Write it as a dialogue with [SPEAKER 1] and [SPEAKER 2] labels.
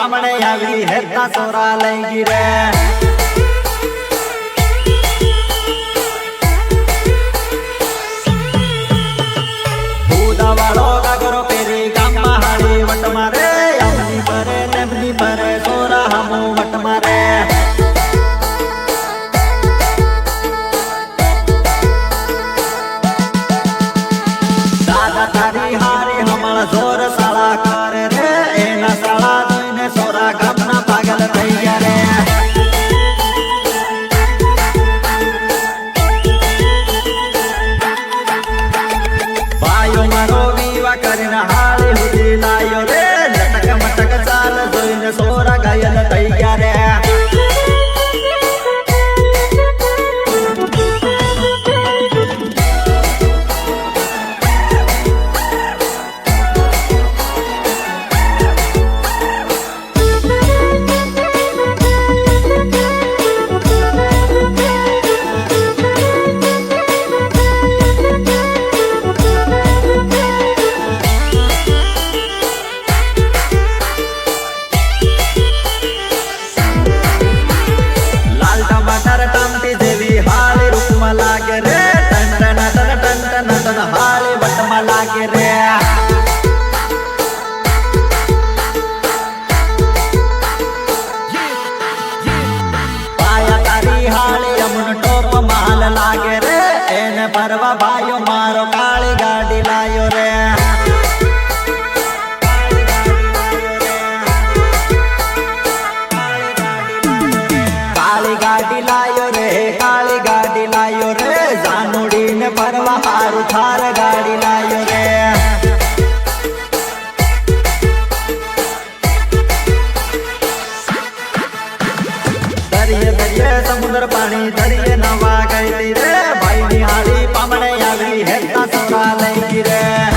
[SPEAKER 1] પામણે આવી હેતા સોરા લઈ ગઈ રે વાળો ગાગરો પેરી ગામમાં હાડી વટ મારે અમની પરે નેમની પરે સોરા હમો વટ મારે દાદા તારી હારી હમણ જોર સાળા કરે રે એના સાળા જોઈને સોરા ગામના પાગલ થઈ ગયા રે ભાઈઓ મારો વિવાહ કરીને હાળી હુધી લાયો રે લટક મટક ચાલ જોઈને સોરા ઘાયલ થઈ ગયા રે લાગે રે ટન હાળી વટમાં લાગે રે પાયા તારી હાળી અમન ટોપ માલ લાગે રે એને પરવા ભાઈઓ મારો કાળી ગાડી લાયો રે કાળી ગાડી લાયો રે કાળી ગાડી લાયો રે જાનુડી ને પરવા હારું થાર ગાડી લાયો રે દરિયે દરિયે સમુદ્ર પાણી દરિયે નવા ગઈ રે ભાઈ ની હાડી પામણે આવી હેતા સોરા લઈ ગઈ રે